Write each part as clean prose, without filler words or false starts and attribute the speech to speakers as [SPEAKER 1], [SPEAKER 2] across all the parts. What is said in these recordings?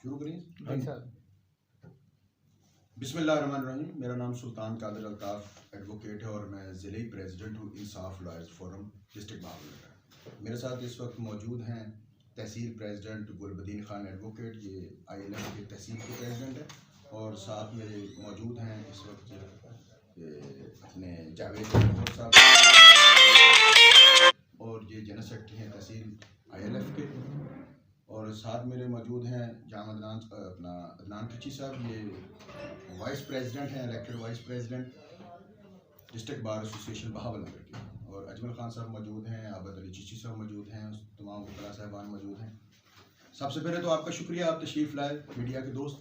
[SPEAKER 1] शुरू करें।
[SPEAKER 2] हाँ सर।
[SPEAKER 1] बिस्मिल्लाहिर्रहमानिर्रहीम। मेरा नाम सुल्तान कादिर अल्ताफ एडवोकेट है और मैं ज़िले प्रेसिडेंट हूँ इंसाफ लॉयर्स फोरम डिस्ट्रिक्ट बहावलपुर। मेरे साथ इस वक्त मौजूद हैं तहसील प्रेसिडेंट गुलबदीन खान एडवोकेट, ये ILF के तहसील के प्रेसिडेंट हैं, और साथ मेरे मौजूद हैं इस वक्त अपने जावेद गफूर साहब, और ये जनरल सेक्रेटरी हैं तहसील ILF के, और साथ मेरे मौजूद हैं अपना अदनान ट्रिची साहब, ये वाइस प्रेसिडेंट हैं, elected vice president district bar association Bahawalpur के, और अजमल खान साहब मौजूद हैं, आबद अली चिची साहब मौजूद हैं, तमाम वकला साहबान मौजूद हैं। सबसे पहले तो आपका शुक्रिया, आप तशरीफ़ लाए मीडिया के दोस्त।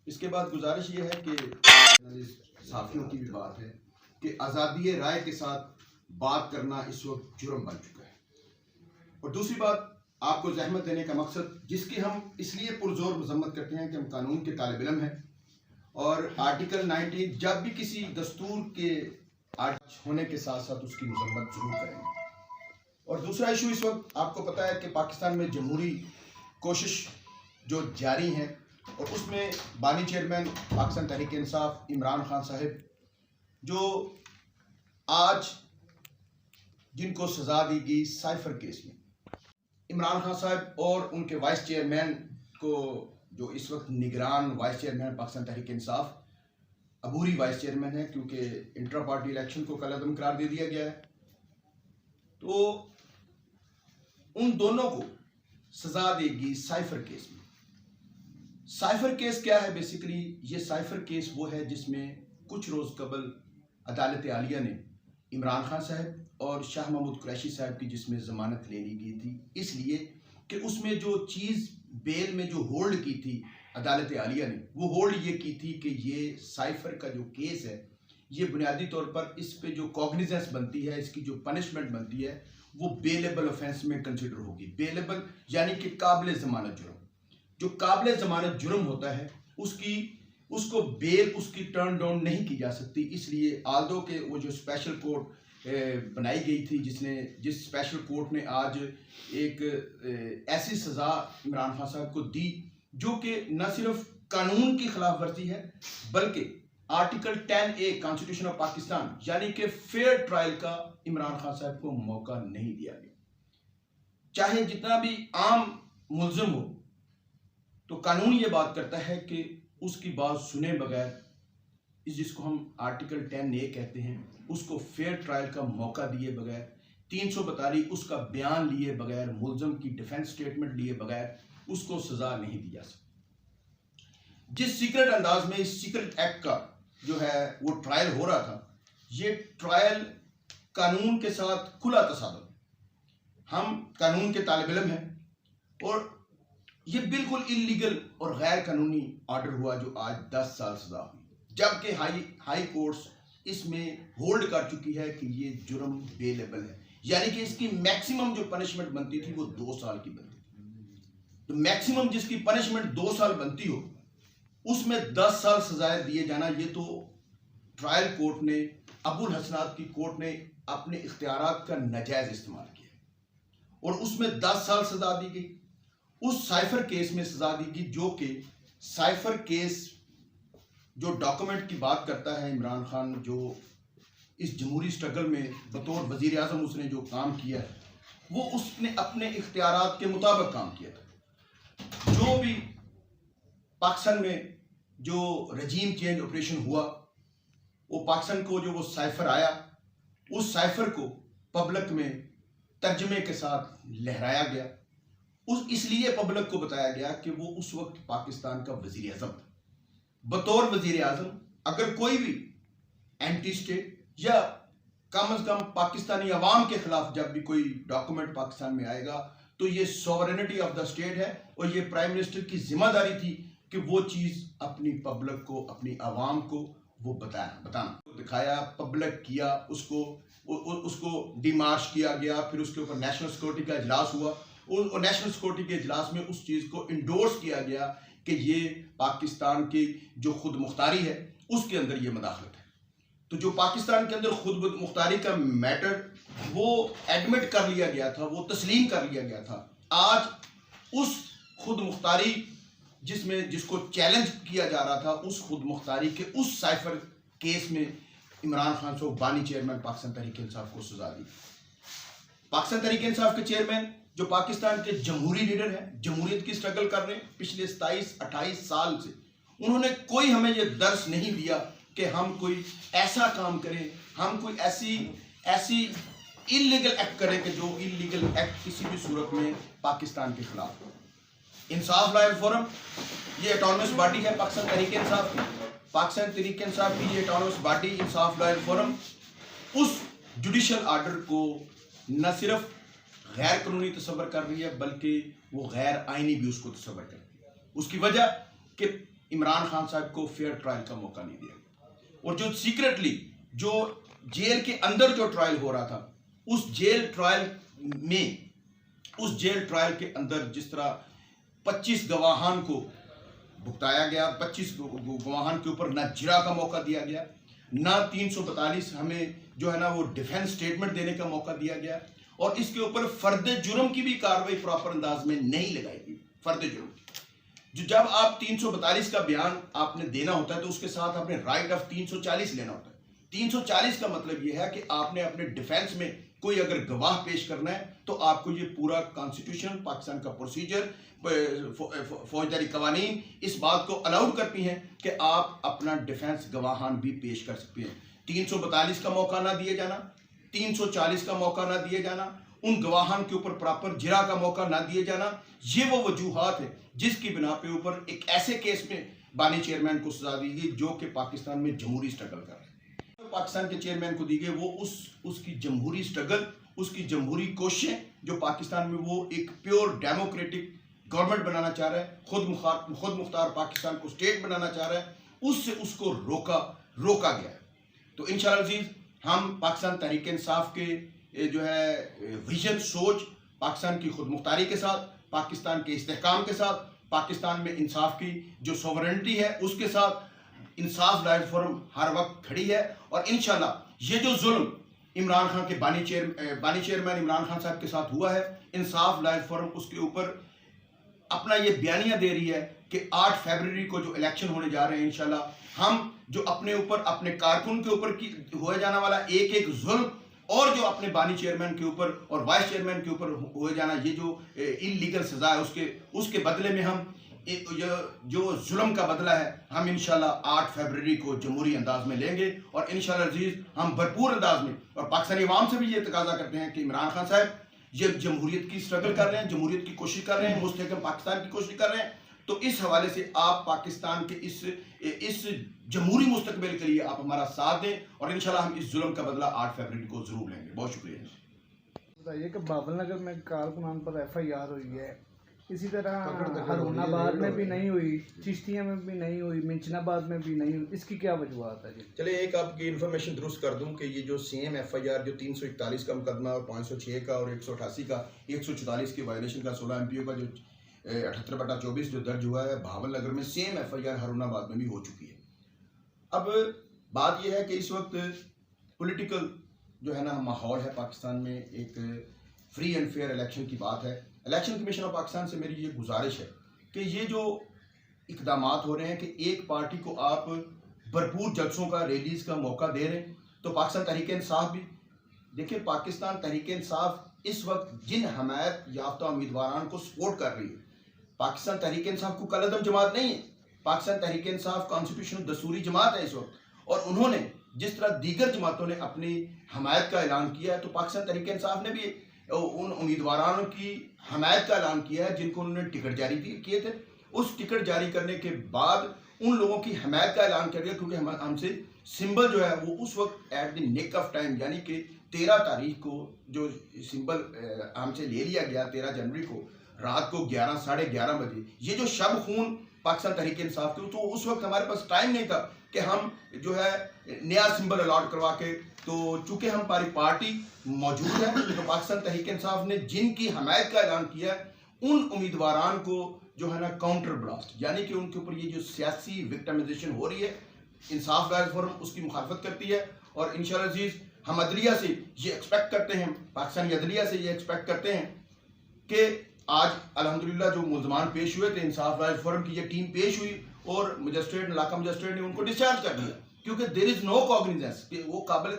[SPEAKER 1] इसके बाद गुजारिश ये है कि साथियों की भी बात है कि आज़ादी राय के साथ बात करना इस वक्त जुर्म बन चुका है, और दूसरी बात आपको जहमत देने का मकसद जिसकी हम इसलिए पुरजोर मजम्मत करते हैं कि हम कानून के तालिब इल्म हैं, और आर्टिकल 19 जब भी किसी दस्तूर के होने के साथ साथ उसकी मजम्मत जरूर करेंगे। और दूसरा इशू इस वक्त आपको पता है कि पाकिस्तान में जमहूरी कोशिश जो जारी है, और उसमें बानी चेयरमैन पाकिस्तान तहरीक इंसाफ इमरान खान साहब, जो आज जिनको सजा दी गई साइफर केस में, इमरान खान साहब और उनके वाइस चेयरमैन को, जो इस वक्त निगरान vice chairman Pakistan Tehreek Insaf अबूरी vice chairman है, क्योंकि इंटर पार्टी इलेक्शन को कलअदम करार दे दिया गया है, तो उन दोनों को सजा देगी साइफर केस में। साइफर केस क्या है? बेसिकली ये साइफर केस वो है जिसमें कुछ रोज कबल अदालत आलिया ने इमरान खान साहब और शाह महमूद कुरैशी साहब की जिसमें ज़मानत ले ली गई थी, इसलिए कि उसमें जो चीज़ बेल में जो होल्ड की थी अदालत आलिया ने, वो होल्ड ये की थी कि ये साइफर का जो केस है, ये बुनियादी तौर पर इस पे जो कॉग्निजेंस बनती है, इसकी जो पनिशमेंट बनती है, वो बेलेबल ऑफेंस में कंसिडर होगी। बेलेबल यानी कि काबिल ज़मानत जुर्म। जो काबिल ज़मानत जुर्म होता है उसको बेल उसकी टर्न डाउन नहीं की जा सकती। इसलिए आल्दो के वो जो स्पेशल कोर्ट बनाई गई थी, जिस स्पेशल कोर्ट ने आज एक ऐसी सज़ा इमरान खान साहब को दी जो कि न सिर्फ कानून की खिलाफ वर्जी है, बल्कि article 10A constitution of Pakistan यानी कि फेयर ट्रायल का इमरान खान साहब को मौका नहीं दिया गया। चाहे जितना भी आम मुल्जिम हो, तो कानून ये बात करता है कि उसकी बात सुने बगैर, इस जिसको हम आर्टिकल 10A कहते हैं, उसको फेयर ट्रायल का मौका दिए बगैर, 342 उसका बयान लिए बगैर, मुल्जिम की डिफेंस स्टेटमेंट लिए बगैर उसको सजा नहीं दी जा सकती। जिस सीक्रेट अंदाज में इस सीक्रेट एक्ट का जो है वो ट्रायल हो रहा था, ये ट्रायल कानून के साथ खुला तसादम। हम कानून के तालिब इल्म हैं, और ये बिल्कुल इलीगल और गैर कानूनी ऑर्डर हुआ जो आज 10 साल सजा हुई, जबकि हाई कोर्ट्स इसमें होल्ड कर चुकी है कि ये जुर्म बेलेबल है, यानी कि इसकी मैक्सिमम जो पनिशमेंट बनती थी वो 2 साल की बनती थी। तो मैक्सिमम जिसकी पनिशमेंट 2 साल बनती हो, उसमें 10 साल सजाएं दिए जाना, ये तो ट्रायल कोर्ट ने, अबुल हसनात की कोर्ट ने अपने इख्तियारात का नाजायज इस्तेमाल किया, और उसमें 10 साल सजा दी गई। उस साइफर केस में सजा दी गई, जो कि साइफर केस जो डॉक्यूमेंट की बात करता है, इमरान खान जो इस जमहूरी स्ट्रगल में बतौर वजीर आज़म उसने जो काम किया है, वो उसने अपने इख्तियारात के मुताबिक काम किया था। जो भी पाकिस्तान में जो रजीम चेंज ऑपरेशन हुआ, वो पाकिस्तान को जो वो साइफर आया, उस साइफर को पब्लिक में तर्जमे के साथ लहराया गया। इसलिए पब्लिक को बताया गया कि वो उस वक्त पाकिस्तान का वजीर आज़म था। बतौर वजीर आज़म अगर कोई भी एंटी स्टेट या कम अज कम पाकिस्तानी अवाम के खिलाफ जब भी कोई डॉक्यूमेंट पाकिस्तान में आएगा, तो ये सॉवरेनिटी ऑफ द स्टेट है, और ये प्राइम मिनिस्टर की जिम्मेदारी थी कि वो चीज़ अपनी पब्लिक को, अपनी आवाम को वो बताना दिखाया, पब्लिक किया, उसको डिमार्च किया गया, फिर उसके ऊपर नेशनल सिक्योरिटी का इजलास हुआ, और नेशनल सिक्योरिटी के इजलास में उस चीज़ को इंडोर्स किया गया कि ये पाकिस्तान की जो खुद मुख्तारी है उसके अंदर ये मदाखलत है। तो जो पाकिस्तान के अंदर खुद मुख्तारी का मैटर वो एडमिट कर लिया गया था, वो तस्लीम कर लिया गया था। आज उस खुद मुख्तारी जिसको चैलेंज किया जा रहा था, उस खुद मुख्तारी के उस साइफर केस में इमरान खान साहब बानी चेयरमैन पाकिस्तान तहरीक इंसाफ को सजा दी। पाकिस्तान तहरीक इंसाफ के चेयरमैन जो पाकिस्तान के जमहूरी लीडर हैं, जमहूरियत की स्ट्रगल कर रहे हैं पिछले 27-28 साल से, उन्होंने कोई हमें ये दर्श नहीं दिया कि हम कोई ऐसा काम करें, हम कोई ऐसी इलीगल एक्ट करें कि जो इलीगल एक्ट किसी भी सूरत में पाकिस्तान के खिलाफ हो। इंसाफ लॉयर फोरम ये ऑटोनमस बॉडी है पाकिस्तान तहरीक इंसाफ की। पाकिस्तान तहरीक इंसाफ की ये ऑटोनमस बॉडी इंसाफ लॉयर फोरम उस जुडिशल आर्डर को न सिर्फ गैर कानूनी तस्वर कर रही है, बल्कि वो गैर आइनी भी उसको तस्वर कर रही है। उसकी वजह कि इमरान खान साहब को फेयर ट्रायल का मौका नहीं दिया, और जो सीक्रेटली जो जेल के अंदर जो ट्रायल हो रहा था, उस जेल ट्रायल के अंदर जिस तरह 25 गवाहान को भुगताया गया, 25 गवाहान के ऊपर ना जिरा का मौका दिया गया, ना 342 हमें जो है ना वो डिफेंस स्टेटमेंट देने का मौका दिया गया, और इसके ऊपर फर्द जुर्म की भी कार्रवाई प्रॉपर अंदाज में नहीं लगाई गई। फर्द जुर्म जो जब आप 342 का बयान आपने देना होता है तो उसके साथ आपने राइट ऑफ 340 लेना होता है। 340 का मतलब यह है कि आपने अपने डिफेंस में कोई अगर गवाह पेश करना है तो आपको ये पूरा कॉन्स्टिट्यूशन, पाकिस्तान का प्रोसीजर, फौजदारी कवानीन इस बात को अलाउड करती हैं कि आप अपना डिफेंस गवाहान भी पेश कर सकते हैं। 342 का मौका ना दिए जाना, 340 का मौका ना दिए जाना, उन गवाहान के ऊपर प्रॉपर जिरा का मौका ना दिए जाना, ये वो वजूहात है जिसकी बिना पे ऊपर एक ऐसे केस में बानी चेयरमैन को सजा दी गई जो कि पाकिस्तान में जमहूरी स्ट्रगल कर रहे हैं। पाकिस्तान के चेयरमैन को दी गई वो उसकी जमहूरी स्ट्रगल, उसकी जमहूरी कोशिशें जो पाकिस्तान में वो एक प्योर डेमोक्रेटिक गवर्नमेंट बनाना चाह रहा है, खुद मुख्तार पाकिस्तान को स्टेट बनाना चाह रहा है, उससे उसको रोका गया है। तो इंशाअल्लाह अज़ीज़ हम पाकिस्तान तहरीक इंसाफ के जो है विजन, सोच, पाकिस्तान की खुद मुख्तारी के साथ, पाकिस्तान के इस्तेहकाम के साथ, पाकिस्तान में इंसाफ की जो सॉवरेनिटी है उसके साथ इंसाफ लॉयर फोरम हर वक्त खड़ी है। और इंशाअल्लाह ये जो जुल्म इमरान खान के बानी चेयरमैन इमरान खान साहब के साथ हुआ है, इंसाफ लॉयर फोरम उसके ऊपर अपना ये बयानिया दे रही है कि 8 फरवरी को जो इलेक्शन होने जा रहे हैं, इंशाल्लाह हम जो अपने ऊपर, अपने कारकुन के ऊपर की होए जाने वाला एक जुल्म, और जो अपने बानी चेयरमैन के ऊपर और वाइस चेयरमैन के ऊपर होए जाना ये जो इलीगल सजा है, उसके बदले में हम जो जुल्म का बदला है हम इंशाल्लाह 8 फरवरी को जमहूरी अंदाज में लेंगे। और इंशाल्लाह अजीज हम भरपूर अंदाज में, और पाकिस्तानी अवाम से भी ये तकाजा करते हैं कि इमरान खान साहब ये जमहूरियत की स्ट्रगल कर रहे हैं, जमहूरियत की कोशिश कर रहे हैं, मुस्तहकम पाकिस्तान की कोशिश कर रहे हैं। तो इस हवाले से आप पाकिस्तान के इस जमहूरी मुस्तकबिल के लिए आप हमारा साथ दें, और इंशाल्लाह हम इस जुल्म का बदला 8 फरवरी को जरूर लेंगे। बहुत शुक्रिया।
[SPEAKER 2] बताइए कि बाबल नगर में कारकुनान पर FIR हुई है, इसी तरह हरुनाबाद में भी नहीं हुई, चिश्तिया में भी नहीं हुई, मिंचनाबाद में भी नहीं हुई, इसकी क्या वजूहत है जी?
[SPEAKER 1] चलिए एक आपकी इन्फॉर्मेशन दुरुस्त कर दूं कि ये जो सेम FIR जो 341 का मुकदमा और 506 का और 188 का 144 के वायलेशन का 16 MPO का जो 78/24 जो दर्ज हुआ है भावल नगर में, सेम FIR हरुनाबाद में भी हो चुकी है। अब बात यह है कि इस वक्त पॉलिटिकल जो है ना माहौल है पाकिस्तान में, एक फ्री एंड फेयर इलेक्शन की बात है। इलेक्शन कमीशन ऑफ पाकिस्तान से मेरी ये गुजारिश है कि ये जो इकदाम हो रहे हैं कि एक पार्टी को आप भरपूर जलसों का, रैलीज का मौका दे रहे हैं, तो पाकिस्तान तहरीक इंसाफ भी देखिए, पाकिस्तान तहरीक इंसाफ इस वक्त जिन हमायत याफ्ता उम्मीदवारान को सपोर्ट कर रही है, पाकिस्तान तहरीक इंसाफ को कलअदम जमात नहीं है, पाकिस्तान तहरीक इंसाफ कॉन्स्टिट्यूशनल दस्तूरी जमात है इस वक्त। और उन्होंने जिस तरह दीगर जमातों ने अपनी हमायत का ऐलान किया है, तो पाकिस्तान तहरीक इंसाफ ने भी उन उम्मीदवारों की हमायत का ऐलान किया है जिनको उन्होंने टिकट जारी किए थे। उस टिकट जारी करने के बाद उन लोगों की हमायत का ऐलान कर दिया, क्योंकि हमसे सिंबल जो है वो उस वक्त at the nick of time, यानी कि 13 तारीख को जो सिंबल हमसे ले लिया गया, 13 जनवरी को रात को 11 साढ़े 11 बजे, ये जो शब खून पाकिस्तान तहरीक इंसाफ के, तो उस वक्त हमारे पास टाइम नहीं था कि हम जो है नया सिंबल अलॉट करवा के, तो चूंकि हमारी पार्टी मौजूद है, तो पाकिस्तान तहरीक इंसाफ ने जिनकी हमायत का ऐलान किया उन उम्मीदवारान को जो है ना काउंटर ब्लास्ट, यानी कि उनके ऊपर ये जो सियासी विक्टिमाइजेशन हो रही है, इंसाफ लॉयर्स फोरम उसकी मुखालफत करती है। और इंशाअल्लाह अजीज हम अदलिया से ये एक्सपेक्ट करते हैं, पाकिस्तानी अदलिया से ये एक्सपेक्ट करते हैं कि आज अल्हम्दुलिल्लाह जो मुलजमान पेश हुए थे, इंसाफ राइज फोरम की ये टीम पेश हुई और मजिस्ट्रेट, इलाका मजिस्ट्रेट ने उनको डिस्चार्ज कर दिया, क्योंकि देयर इज नो कॉग्निजेंस कि वो काबिल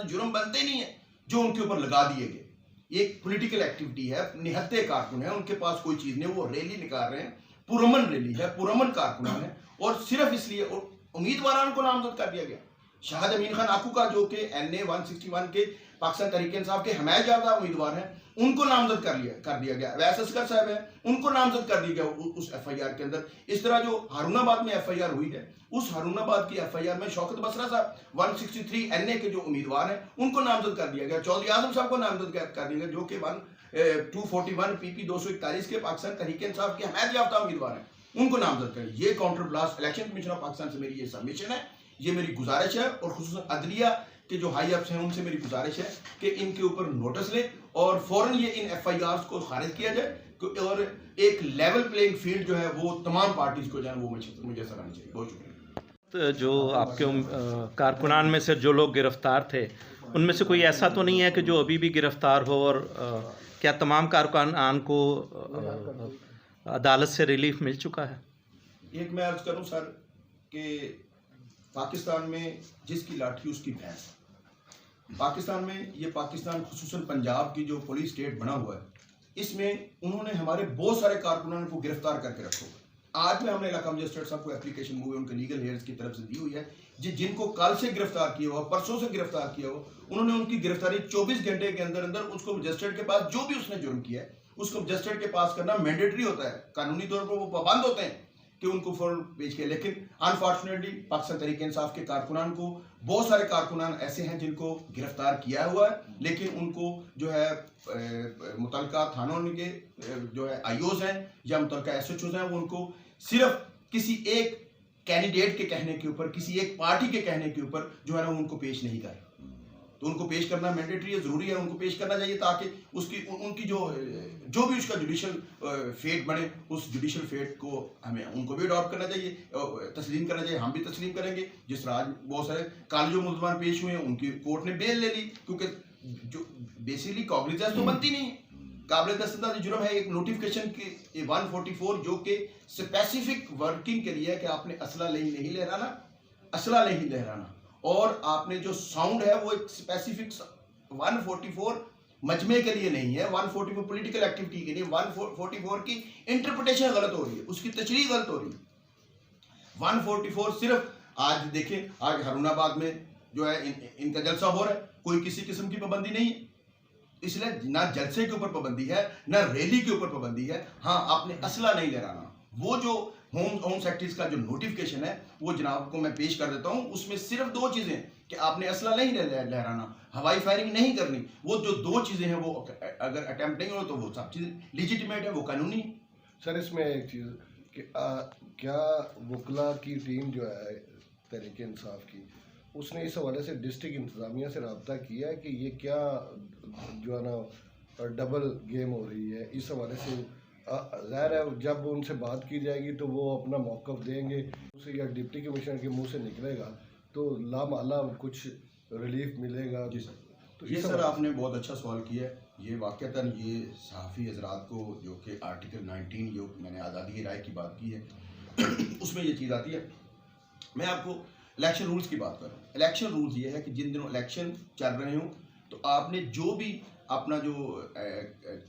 [SPEAKER 1] जुर्म बनते नहीं है जो उनके ऊपर लगा दिए गए। एक पॉलिटिकल एक्टिविटी है, निहत्ते कारकुन है, उनके पास कोई चीज नहीं, वो रैली निकाल रहे हैं, पुरअमन रैली है, पुरअमन कारकुन है, और सिर्फ इसलिए उम्मीदवार को नामजद कर दिया गया। शाहिद अमीन खान आकू का जो कि NA 161 के पाकिस्तान तहरीक इंसाफ के हमायत याफ्ता उम्मीदवार हैं, उनको नामजद कर दिया गया। वैस असगर साहब हैं, उनको नामजद कर दिया गया उस FIR के अंदर। इस तरह जो हारूनाबाद में FIR हुई है, उस हारूनाबाद की FIR में शौकत बसरा साहब 163 NA के जो उम्मीदवार हैं, उनको नामजद कर दिया गया। चौधरी आजम साहब को नामजद कर दिया गया, जो कि 241 PP 241 के पाकिस्तान तहरीक इंसाफ के हमायत याफ्ता उम्मीदवार हैं, उनको नामजद करें। ये counter blast election commission of Pakistan से मेरी ये सबमिशन है, ये मेरी गुजारिश है, और खुसूसन अदलिया के जो हाई अप्स हैं उनसे मेरी गुजारिश है कि इनके ऊपर नोटिस लें और फौरन ये इन FIRs को खारिज किया जाए, और एक लेवल प्लेइंग फील्ड जो है वो तमाम पार्टीज को जो है वो मुझे सराहना चाहिए। बहुत शुक्रिया।
[SPEAKER 3] जो आपके कारकुनान में से जो लोग गिरफ्तार थे, उनमें से कोई ऐसा तो नहीं है कि जो अभी भी गिरफ्तार हो, और क्या तमाम कारकुनान को अदालत से रिलीफ मिल चुका है?
[SPEAKER 1] एक मैं अर्ज करूं सर कि पाकिस्तान में जिसकी लाठी उसकी भैंस। पाकिस्तान में ये पाकिस्तान खुसूसन पंजाब की जो पुलिस स्टेट बना हुआ है, इसमें उन्होंने हमारे बहुत सारे कारकुनान को गिरफ्तार करके रखा हुआ है। आज में हमने इलाका मजिस्ट्रेट साहब को एप्लीकेशन हुई उनके लीगल हेयर्स की तरफ से दी हुई है, जिनको कल से गिरफ्तार किया हुआ, परसों से गिरफ्तार किया हुआ, उन्होंने उनकी गिरफ्तारी 24 घंटे के अंदर अंदर उसको मजिस्ट्रेट के पास, जो भी उसने जुर्म किया है उसको मजिस्ट्रेट के पास करना मैंडेटरी होता है, कानूनी तौर पर वो पाबंद होते हैं कि उनको फौरन पेश किया। लेकिन अनफॉर्चुनेटली पाकिस्तान तहरीक इंसाफ के कारकुनान को, बहुत सारे कारकुनान ऐसे हैं जिनको गिरफ्तार किया हुआ है, लेकिन उनको जो है मुतलका थानों के जो है IOs हैं या मुतलका SHOs हैं, वो उनको सिर्फ किसी एक कैंडिडेट के कहने के ऊपर, किसी एक पार्टी के कहने के ऊपर जो है ना उनको पेश नहीं कर। तो उनको पेश करना मैंडेटरी है, जरूरी है, उनको पेश करना चाहिए, ताकि उसकी उनकी जो भी उसका जुडिशल फेट बने, उस जुडिशल फेट को हमें उनको भी अडॉप्ट करना चाहिए, तस्लीम करना चाहिए। हम भी तस्लीम करेंगे। जिस तरह आज बहुत सारे कॉलेजों मुलजमान पेश हुए हैं, उनकी कोर्ट ने बेल ले ली, क्योंकि जो बेसिकली कॉग्निजेंस तो बनती नहीं है। काबिल दस्तरद जुर्म है एक नोटिफिकेशन की 144 जो कि स्पेसिफिक वर्किंग के लिए है कि आपने असला नहीं लहराना, असला नहीं लहराना, और आपने जो साउंड है वो एक स्पेसिफिक 144 मजमे के लिए नहीं है, 144 पॉलिटिकल एक्टिविटी के लिए। 144 की इंटरप्रिटेशन गलत हो रही है, उसकी तशरीह गलत हो रही है। 144 सिर्फ आज देखें, आज हारूनाबाद में जो है इनका जलसा हो रहा है, कोई किसी किस्म की पाबंदी नहीं है, इसलिए ना जलसे के ऊपर पाबंदी है, ना रैली के ऊपर पाबंदी है। हाँ, आपने असला नहीं लहराना। वो जो होम सेक्रेटरीज का जो नोटिफिकेशन है वो जनाब को मैं पेश कर देता हूं। उसमें सिर्फ 2 चीजें कि आपने असला नहीं लहराना, हवाई फायरिंग नहीं करनी। वो जो 2 चीजें हैं वो अगर अटेम्प्ट नहीं हो तो वो सब चीजें लीजिटिमेट है, वो कानूनी।
[SPEAKER 4] सर इसमें एक चीज़ कि क्या वकला की टीम जो है तहरीक इंसाफ की, उसने इस हवाले से डिस्ट्रिक्ट इंतज़ामिया से रब्ता किया है कि ये क्या जो है ना डबल गेम हो रही है? इस हवाले से ज़ाहिर है जब उनसे बात की जाएगी तो वो अपना मौक़िफ़ देंगे, उसे या डिप्टी कमिश्नर के मुंह से निकलेगा तो लामाला कुछ रिलीफ मिलेगा।
[SPEAKER 1] जी सर, तो ये सर आपने बहुत अच्छा सवाल किया है। ये वाक़तन ये सहाफ़ी हजरात को जो कि आर्टिकल 19 जो मैंने आज़ादी की राय की बात की है उसमें ये चीज़ आती है। मैं आपको इलेक्शन रूल्स की बात कर रहा हूँ। इलेक्शन रूल्स ये है कि जिन दिनों इलेक्शन चल रहे हों तो आपने जो भी अपना जो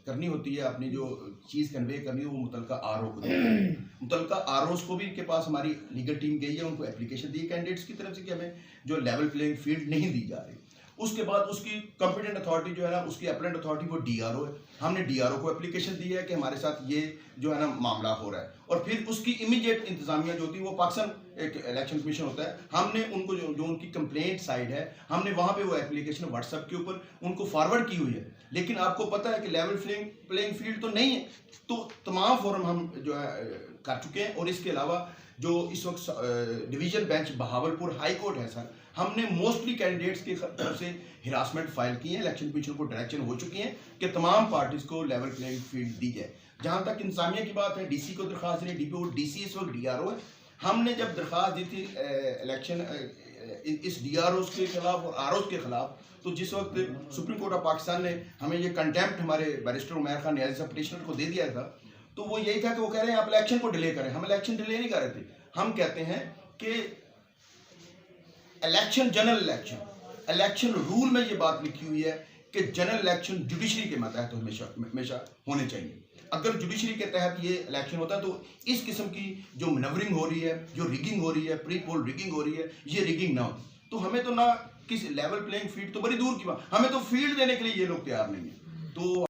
[SPEAKER 1] करनी होती है, अपनी जो चीज़ कन्वे करनी है, वो मुतलका RO को देनी। मुतलका ROs को भी के पास हमारी लीगल टीम गई है, उनको एप्लीकेशन दी कैंडिडेट्स की तरफ से कि हमें जो लेवल प्लेइंग फील्ड नहीं दी जा रही। उसके बाद उसकी कॉम्पिटेंट अथॉरिटी जो है ना, उसकी अपलेंट अथॉरिटी वो DRO है। हमने DRO को एप्लीकेशन दी है कि हमारे साथ ये जो है ना मामला हो रहा है, और फिर उसकी इमीडिएट इंतजामिया जो होती है वो पाकिस्तान एक इलेक्शन कमीशन होता है, हमने उनको जो उनकी कंप्लेंट साइड है, हमने वहाँ पे वो एप्लीकेशन व्हाट्सएप के ऊपर उनको फॉरवर्ड की हुई है। लेकिन आपको पता है कि लेवल प्लेइंग फील्ड तो नहीं है, तो तमाम फोरम हम जो है कर चुके हैं। और इसके अलावा जो इस वक्त division bench Bahawalpur high court है सर, हमने मोस्टली कैंडिडेट्स की तरफ से हिरासमेंट फाइल की है। इलेक्शन कमीशन को डायरेक्शन हो चुकी है कि तमाम पार्टीज को लेवल प्लेइंग फील्ड दी जाए। जहाँ तक इंसामिया की बात है, DC को दरख्वास्त दी, DC इस वक्त DRO है। हमने जब दरख्वास्त दी थी इलेक्शन इस DROs के खिलाफ और ROs के खिलाफ, तो जिस वक्त सुप्रीम कोर्ट ऑफ पाकिस्तान ने हमें ये कंटेम्प्ट हमारे बैरिस्टर उमैर खान नियाज़ी साहब पिटिशनर को दे दिया था, तो वो यही था कि वो कह रहे हैं आप इलेक्शन को डिले करें। हम इलेक्शन डिले नहीं कर रहे थे, हम कहते हैं कि इलेक्शन, जनरल इलेक्शन रूल में ये बात लिखी हुई है कि जनरल इलेक्शन जुडिशरी के मतहत हमेशा होने चाहिए। अगर जुडिशरी के तहत ये इलेक्शन होता है तो इस किस्म की जो मनवरिंग हो रही है, जो रिगिंग हो रही है, प्री पोल रिगिंग हो रही है, ये रिगिंग ना हो। तो हमें तो ना किस लेवल प्लेइंग फील्ड तो बड़ी दूर की बात, हमें तो फील्ड देने के लिए ये लोग तैयार नहीं है। तो